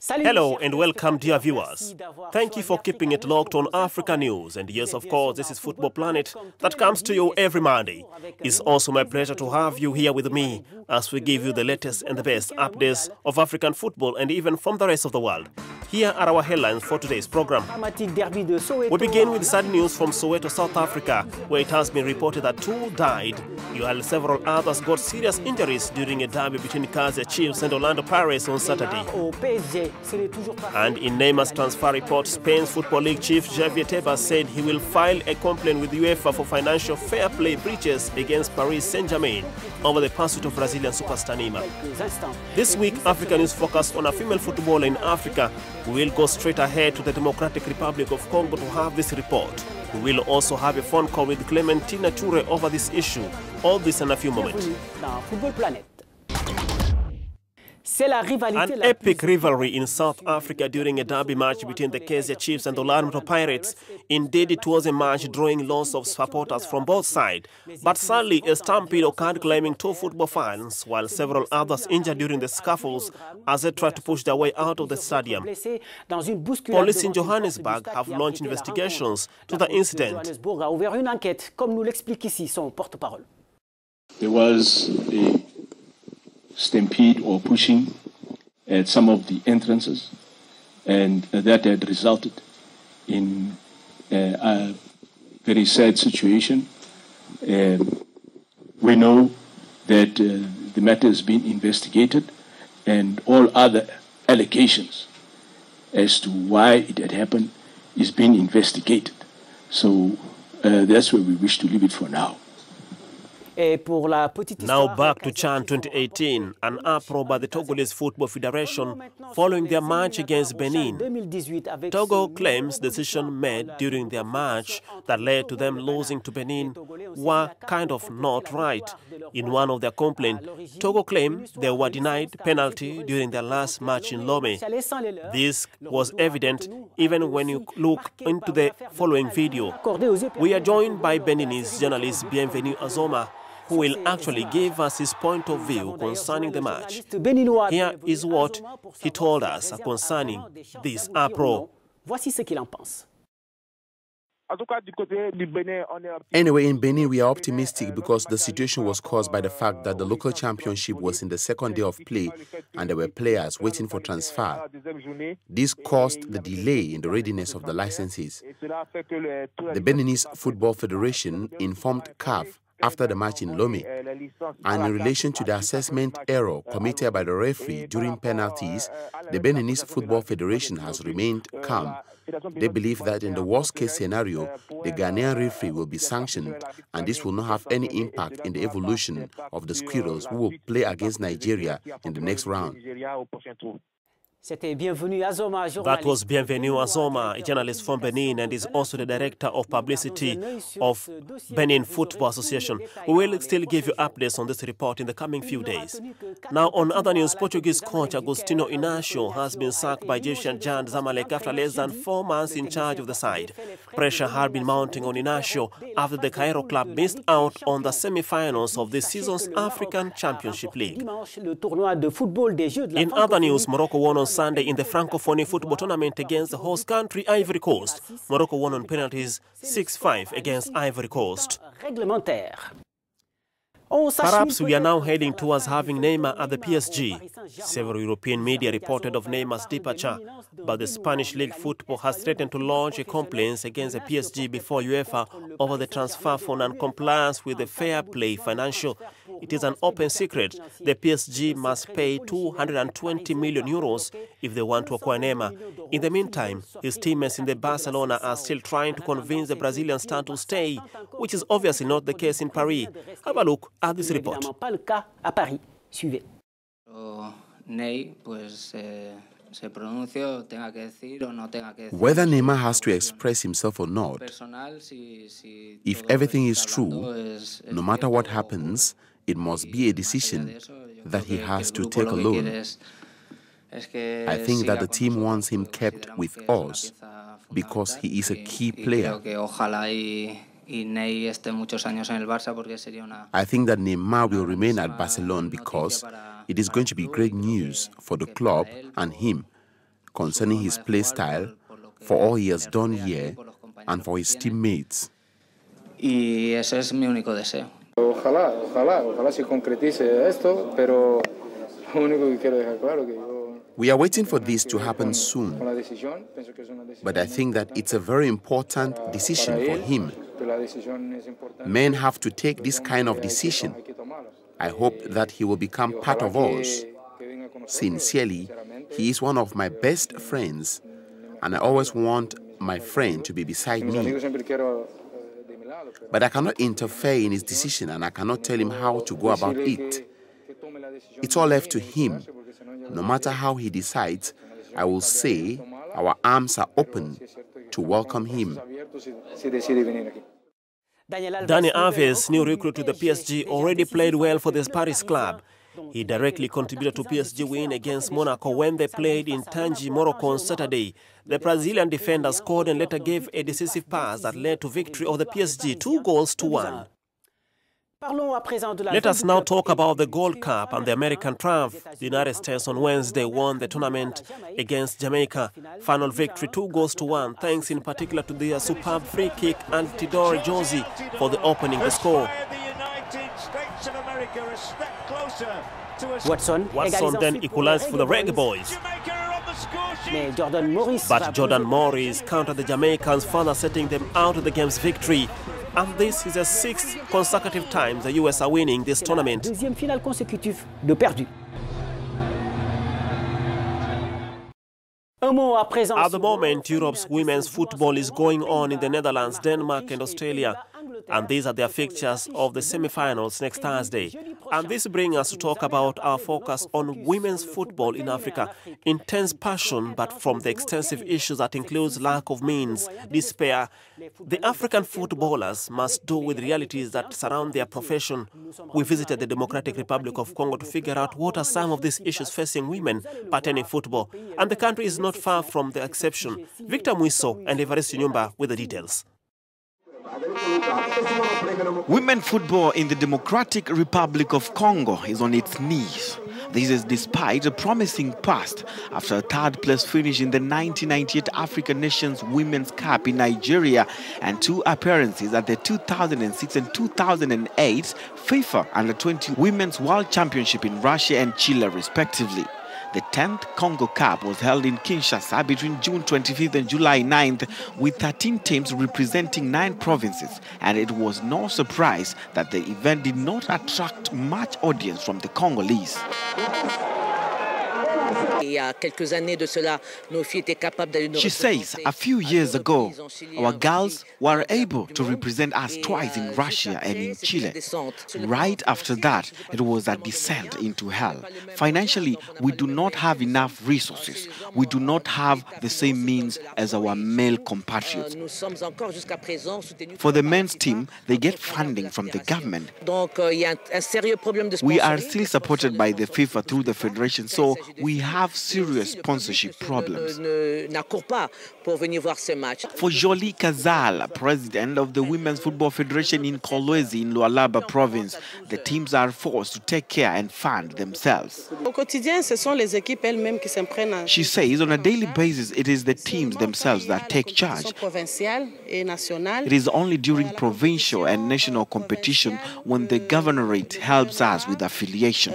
Hello and welcome, dear viewers. Thank you for keeping it locked on Africanews. And yes, of course, this is Football Planet that comes to you every Monday. It's also my pleasure to have you here with me as we give you the latest and the best updates of African football and even from the rest of the world. Here are our headlines for today's program. We begin with sad news from Soweto, South Africa, where it has been reported that 2 died, while several others got serious injuries during a derby between Kaizer Chiefs and Orlando Pirates on Saturday. And in Neymar's transfer report, Spain's Football League chief Javier Tebas said he will file a complaint with UEFA for financial fair play breaches against Paris Saint-Germain over the pursuit of Brazilian superstar Neymar. This week, Africanews focused on a female footballer in Africa. We will go straight ahead to the Democratic Republic of Congo to have this report. We will also have a phone call with Clementina Toure over this issue. All this in a few moments. An epic rivalry in South Africa during a derby match between the Kaizer Chiefs and Orlando Pirates. Indeed, it was a match drawing lots of supporters from both sides. But sadly, a stampede occurred, claiming 2 football fans, while several others injured during the scuffles as they tried to push their way out of the stadium. Police in Johannesburg have launched investigations to the incident. There was a stampede or pushing at some of the entrances, and that had resulted in a very sad situation. We know that the matter has been investigated, and all other allegations as to why it had happened is being investigated. So that's where we wish to leave it for now. Now back to CHAN 2018, an uproar by the Togolese Football Federation following their match against Benin. Togo claims decisions made during their match that led to them losing to Benin were kind of not right. In one of their complaints, Togo claimed they were denied penalty during their last match in Lomé. This was evident even when you look into the following video. We are joined by Beninese journalist Bienvenu Azoma, who will actually give us his point of view concerning the match. Here is what he told us concerning this uproar. Anyway, in Benin, we are optimistic because the situation was caused by the fact that the local championship was in the second day of play and there were players waiting for transfer. This caused the delay in the readiness of the licenses. The Beninese Football Federation informed CAF after the match in Lomé, and in relation to the assessment error committed by the referee during penalties, the Beninese Football Federation has remained calm. They believe that in the worst-case scenario, the Ghanaian referee will be sanctioned, and this will not have any impact in the evolution of the Squirrels, who will play against Nigeria in the next round. That was Bienvenu Azoma, a journalist from Benin and is also the director of publicity of Benin Football Association. We will still give you updates on this report in the coming few days. Now, on other news, Portuguese coach Agostinho Inácio has been sacked by Egyptian giant Zamalek after less than 4 months in charge of the side. Pressure had been mounting on Inácio after the Cairo club missed out on the semi-finals of this season's African Championship League. In other news, Morocco won on Sunday in the Francophonie football tournament against the host country Ivory Coast. Morocco won on penalties 6-5 against Ivory Coast. Perhaps we are now heading towards having Neymar at the PSG. Several European media reported of Neymar's departure, but the Spanish League Football has threatened to launch a complaint against the PSG before UEFA over the transfer for non-compliance with the fair play financial. It is an open secret. The PSG must pay 220 million euros if they want to acquire Neymar. In the meantime, his teammates in the Barcelona are still trying to convince the Brazilian star to stay, which is obviously not the case in Paris. Have a look at this report. Whether Neymar has to express himself or not, if everything is true, no matter what happens, it must be a decision that he has to take alone. I think that the team wants him kept with us because he is a key player. I think that Neymar will remain at Barcelona because it is going to be great news for the club and him. concerning his play style, for all he has done here, and for his teammates. Y ese es mi único deseo. Ojalá se concretice esto, pero lo único que quiero dejar claro que yo... We are waiting for this to happen soon, but I think that it's a very important decision for him. Men have to take this kind of decision. I hope that he will become part of us. Sincerely, he is one of my best friends, and I always want my friend to be beside me. But I cannot interfere in his decision, and I cannot tell him how to go about it. It's all left to him. No matter how he decides, I will say our arms are open to welcome him. Dani Alves, new recruit to the PSG, already played well for the Paris club. He directly contributed to PSG win against Monaco when they played in Tangier, Morocco on Saturday. The Brazilian defender scored and later gave a decisive pass that led to victory of the PSG 2-1. Let us now talk about the Gold Cup and the American triumph. The United States on Wednesday won the tournament against Jamaica. Final victory 2-1, thanks in particular to their superb free kick and Tidore Josie for the opening the score. Watson then equalized for the Reggae Boys. But Jordan Morris countered the Jamaicans, further setting them out of the game's victory. And this is the 6th consecutive time the US are winning this tournament. At the moment, Europe's women's football is going on in the Netherlands, Denmark and Australia. And these are their fixtures of the semi-finals next Thursday. And this brings us to talk about our focus on women's football in Africa. Intense passion, but from the extensive issues that includes lack of means, despair. The African footballers must do with realities that surround their profession. We visited the Democratic Republic of Congo to figure out what are some of these issues facing women pertaining football. And the country is not far from the exception. Victor Mwiso and Evariste Nyumba with the details. Women football in the Democratic Republic of Congo is on its knees. This is despite a promising past after a third-place finish in the 1998 African Nations Women's Cup in Nigeria and 2 appearances at the 2006 and 2008 FIFA Under-20 Women's World Championship in Russia and Chile, respectively. The 10th Congo Cup was held in Kinshasa between June 25th and July 9th with 13 teams representing 9 provinces, and it was no surprise that the event did not attract much audience from the Congolese. She says a few years ago, our girls were able to represent us twice in Russia and in Chile. Right after that, it was a descent into hell. Financially, we do not have enough resources. We do not have the same means as our male compatriots. For the men's team, they get funding from the government. We are still supported by the FIFA through the federation, so we have serious sponsorship problems. For Jolie Kazal, president of the Women's Football Federation in Kolwezi in Lualaba province, the teams are forced to take care and fund themselves. She says on a daily basis it is the teams themselves that take charge. It is only during provincial and national competition when the governorate helps us with affiliation.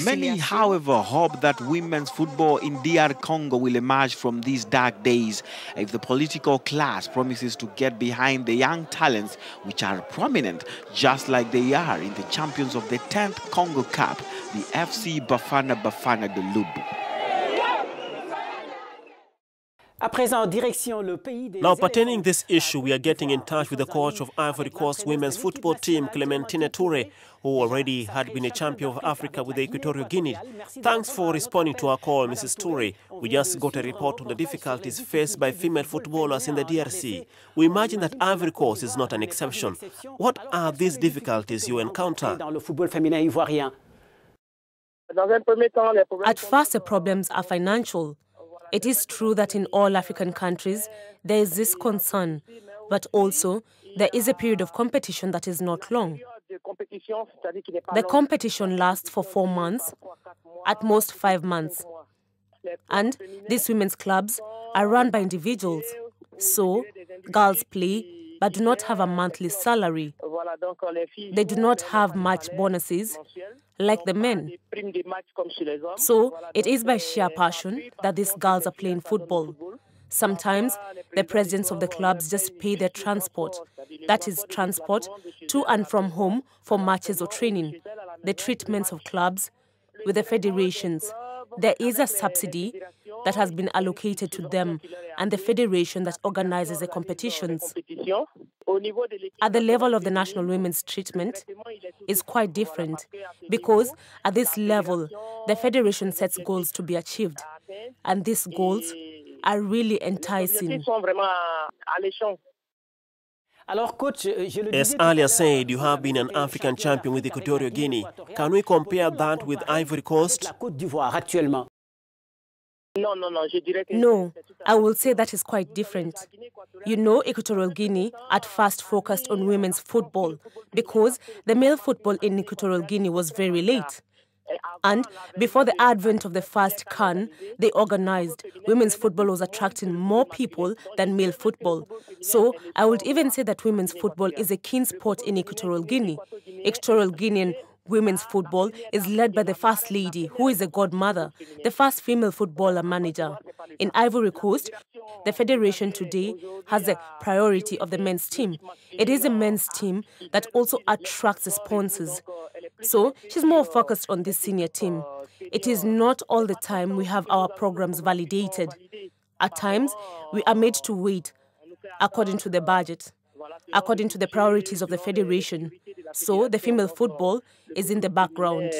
Many, however, hope that women's football in DR Congo will emerge from these dark days if the political class promises to get behind the young talents which are prominent, just like they are in the champions of the 10th Congo Cup, the FC Bafana Bafana de Lubu. Now, pertaining this issue, we are getting in touch with the coach of Ivory Coast women's football team, Clementine Toure, who already had been a champion of Africa with the Equatorial Guinea. Thanks for responding to our call, Mrs. Toure. We just got a report on the difficulties faced by female footballers in the DRC. We imagine that Ivory Coast is not an exception. What are these difficulties you encounter? At first, the problems are financial. It is true that in all African countries, there is this concern, but also there is a period of competition that is not long. The competition lasts for 4 months, at most 5 months. And these women's clubs are run by individuals. So, girls play but do not have a monthly salary. They do not have match bonuses like the men. So, it is by sheer passion that these girls are playing football. Sometimes, the presidents of the clubs just pay their transport. That is, transport to and from home for matches or training. The treatments of clubs with the federations. There is a subsidy that has been allocated to them and the federation that organizes the competitions. At the level of the national women's treatment is quite different because at this level, the federation sets goals to be achieved. And these goals are really enticing. As earlier said, you have been an African champion with Equatorial Guinea. Can we compare that with Ivory Coast? No, I will say that is quite different. You know, Equatorial Guinea at first focused on women's football because the male football in Equatorial Guinea was very late. And before the advent of the first CAN, they organized. Women's football was attracting more people than male football. So I would even say that women's football is a keen sport in Equatorial Guinea. Equatorial Guinean women's football is led by the First Lady, who is a godmother, the first female footballer manager. In Ivory Coast, the federation today has the priority of the men's team. It is a men's team that also attracts the sponsors. So she's more focused on this senior team. It is not all the time we have our programs validated. At times, we are made to wait according to the budget, according to the priorities of the federation. So the female football is in the background.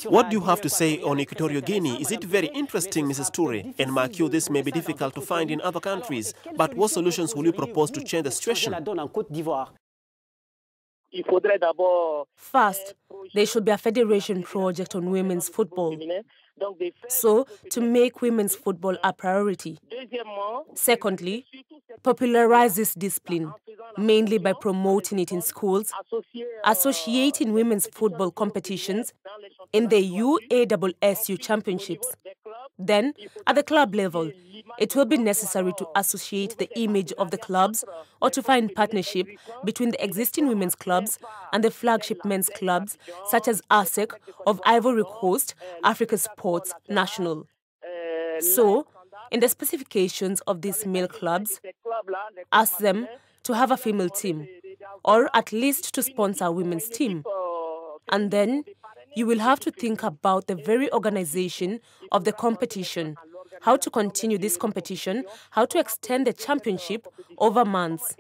What do you have to say on Equatorial Guinea? Is it very interesting, Mrs. Toure? And mark you, this may be difficult to find in other countries. But what solutions will you propose to change the situation? First, there should be a federation project on women's football. So, to make women's football a priority. Secondly, popularize this discipline, mainly by promoting it in schools, associating women's football competitions in the UASSU championships. Then, at the club level, it will be necessary to associate the image of the clubs or to find partnership between the existing women's clubs and the flagship men's clubs, such as ASEC of Ivory Coast, Africa Sports National. So, in the specifications of these male clubs, ask them to have a female team, or at least to sponsor a women's team. And then, you will have to think about the very organization of the competition, how to continue this competition, how to extend the championship over months.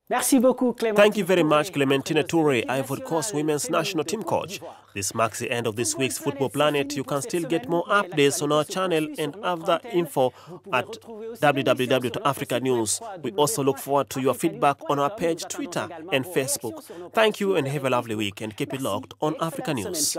Thank you very much, Clementina Toure, Ivory Coast Women's National Team Coach. This marks the end of this week's Football Planet. You can still get more updates on our channel and other info at www.Africanews. We also look forward to your feedback on our page, Twitter and Facebook. Thank you and have a lovely week, and keep it locked on Africa News.